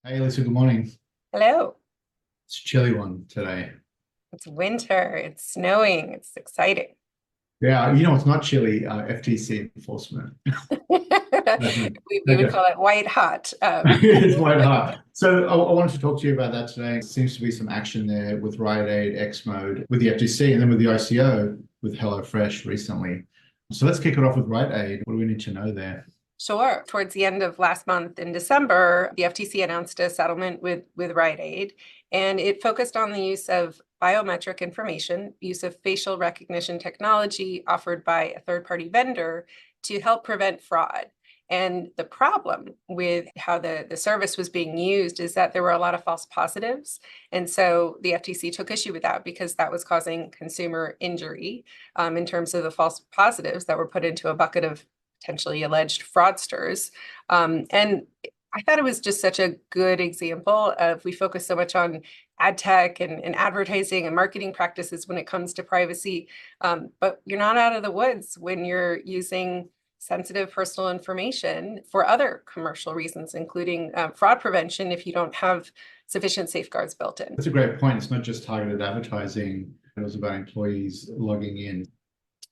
Hey, Lisa, good morning. Hello. It's a chilly one today. It's winter. It's snowing. It's exciting. Yeah, it's not chilly, FTC enforcement. We would Okay. call it white hot. It's quite hard. So I wanted to talk to you about that today. There seems to be some action there with Rite Aid, X Mode, with the FTC, and then with the ICO with HelloFresh recently. So let's kick it off with Rite Aid. What do we need to know there? Sure. Towards the end of last month in December, the FTC announced a settlement with Rite Aid, and it focused on the use of biometric information, use of facial recognition technology offered by a third-party vendor to help prevent fraud. And the problem with how the service was being used is that there were a lot of false positives. And so the FTC took issue with that because that was causing consumer injury in terms of the false positives that were put into a bucket of potentially alleged fraudsters. And I thought it was just such a good example of we focus so much on ad tech and advertising and marketing practices when it comes to privacy. But you're not out of the woods when you're using sensitive personal information for other commercial reasons, including fraud prevention if you don't have sufficient safeguards built in. That's a great point. It's not just targeted advertising. It was about employees logging in.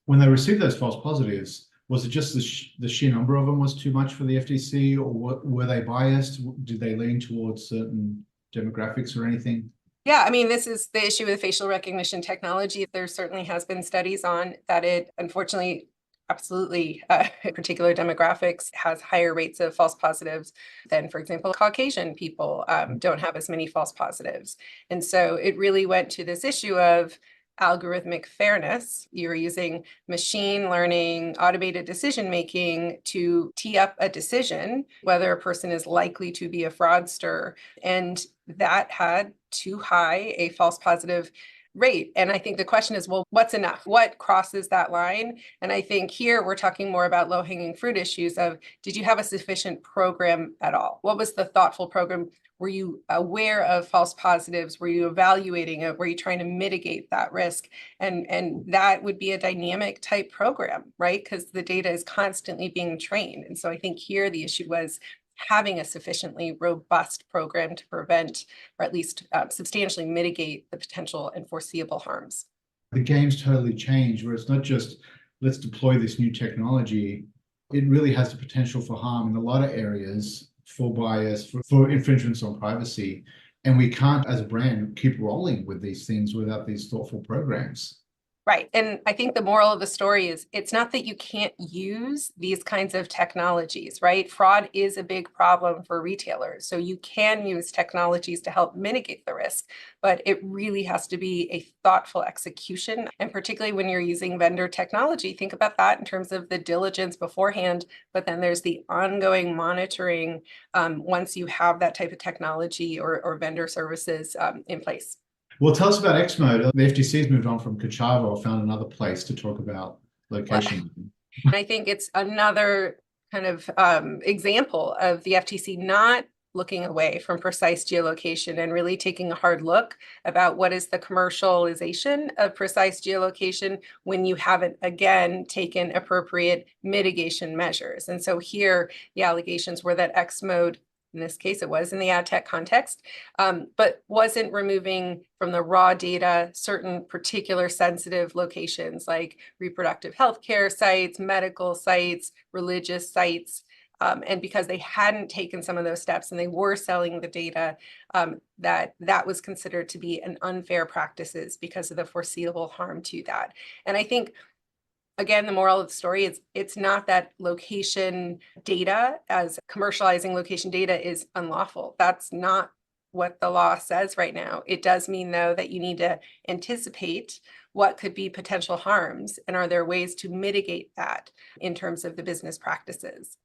When they received those false positives, was it just the sheer number of them was too much for the FTC, or were they biased? Did they lean towards certain demographics or anything? Yeah, I mean, this is the issue with facial recognition technology. There certainly has been studies on that it, unfortunately, absolutely, particular demographics has higher rates of false positives than, for example, Caucasian people don't have as many false positives. And so it really went to this issue of algorithmic fairness. You're using machine learning, automated decision making to tee up a decision whether a person is likely to be a fraudster. And that had too high a false positive rate. And I think the question is, well, what's enough? What crosses that line? And I think here we're talking more about low-hanging fruit issues of, did you have a sufficient program at all? What was the thoughtful program? Were you aware of false positives? Were you evaluating it? Were you trying to mitigate that risk? And that would be a dynamic type program, right? Because the data is constantly being trained. And so I think here the issue was having a sufficiently robust program to prevent or at least substantially mitigate the potential and foreseeable harms. The game's totally changed, where it's not just let's deploy this new technology. It really has the potential for harm in a lot of areas, for bias, for infringements on privacy. And we can't, as a brand, keep rolling with these things without these thoughtful programs. Right. And I think the moral of the story is it's not that you can't use these kinds of technologies, right? Fraud is a big problem for retailers. So you can use technologies to help mitigate the risk, but it really has to be a thoughtful execution. And particularly when you're using vendor technology, think about that in terms of the diligence beforehand, but then there's the ongoing monitoring once you have that type of technology or vendor services in place. Well, tell us about X Mode. The FTC's moved on from Kachava or found another place to talk about Well, location. I think it's another kind of example of the FTC not looking away from precise geolocation and really taking a hard look about what is the commercialization of precise geolocation when you haven't, again, taken appropriate mitigation measures. And so here, the allegations were that X Mode, in this case, it was in the ad tech context, but wasn't removing from the raw data certain particular sensitive locations like reproductive health care sites, medical sites, religious sites. And because they hadn't taken some of those steps and they were selling the data, that was considered to be an unfair practices because of the foreseeable harm to that. And I think again, the moral of the story is it's not that location data as commercializing location data is unlawful. That's not what the law says right now. It does mean, though, that you need to anticipate what could be potential harms and are there ways to mitigate that in terms of the business practices.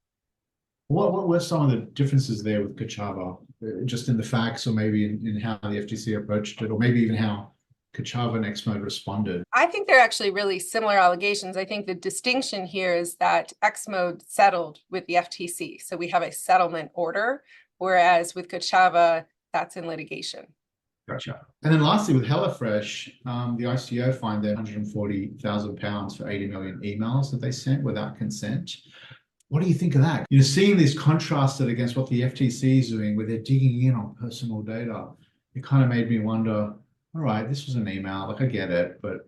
What were some of the differences there with Kachava, just in the facts, or maybe in how the FTC approached it, or maybe even how Kachava and X Mode responded? I think they're actually really similar allegations. I think the distinction here is that X Mode settled with the FTC. So we have a settlement order, whereas with Kachava, that's in litigation. Gotcha. And then lastly, with HelloFresh, the ICO fined them £140,000 for 80 million emails that they sent without consent. What do you think of that? You're seeing this contrasted against what the FTC is doing, where they're digging in on personal data. It kind of made me wonder, all right, this was an email, like I get it, but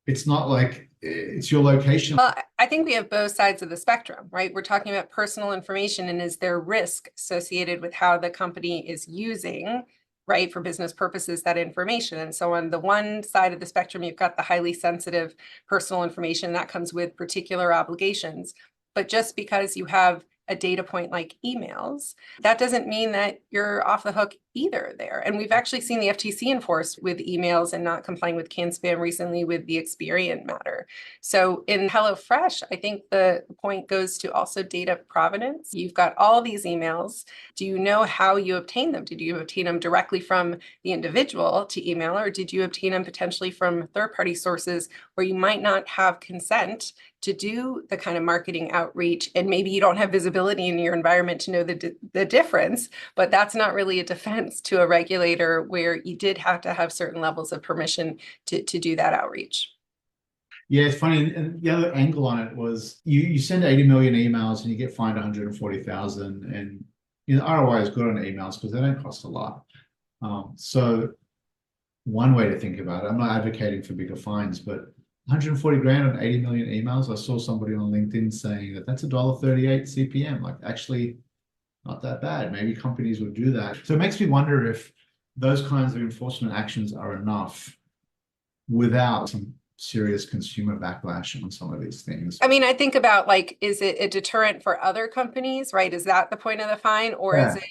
it's not like it's your location. Well, I think we have both sides of the spectrum, right? We're talking about personal information, and is there risk associated with how the company is using, right, for business purposes, that information? And so on the one side of the spectrum, you've got the highly sensitive personal information that comes with particular obligations. But just because you have a data point like emails, that doesn't mean that you're off the hook either there. And we've actually seen the FTC enforce with emails and not complying with CAN spam recently with the Experian matter. So in HelloFresh, I think the point goes to also data provenance. You've got all these emails. Do you know how you obtain them? Did you obtain them directly from the individual to email, or did you obtain them potentially from third-party sources where you might not have consent to do the kind of marketing outreach, and maybe you don't have visibility in your environment to know the difference, but that's not really a defense to a regulator where you did have to have certain levels of permission to do that outreach. Yeah, it's funny. And the other angle on it was you send 80 million emails and you get fined 140,000. And ROI is good on emails because they don't cost a lot. So one way to think about it, I'm not advocating for bigger fines, but 140 grand on 80 million emails. I saw somebody on LinkedIn saying that that's $1.38 CPM. Like, actually not that bad. Maybe companies would do that. So it makes me wonder if those kinds of enforcement actions are enough without some serious consumer backlash on some of these things. I mean, I think about, like, is it a deterrent for other companies, right? Is that the point of the fine, or is it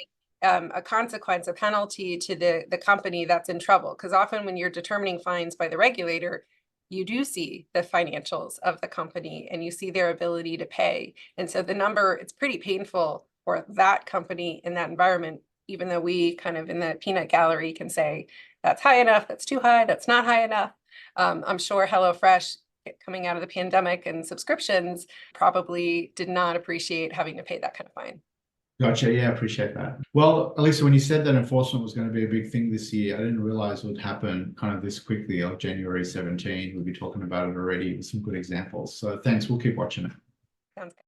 a consequence, a penalty to the company that's in trouble? Because often when you're determining fines by the regulator, you do see the financials of the company and you see their ability to pay. And so the number, it's pretty painful for that company in that environment, even though we kind of in the peanut gallery can say that's high enough, that's too high, that's not high enough. I'm sure HelloFresh, coming out of the pandemic and subscriptions, probably did not appreciate having to pay that kind of fine. Gotcha. Yeah, I appreciate that. Well, Elisa, when you said that enforcement was going to be a big thing this year, I didn't realize it would happen kind of this quickly. On January 17, we'll be talking about it already with some good examples. So thanks. We'll keep watching it. Sounds good.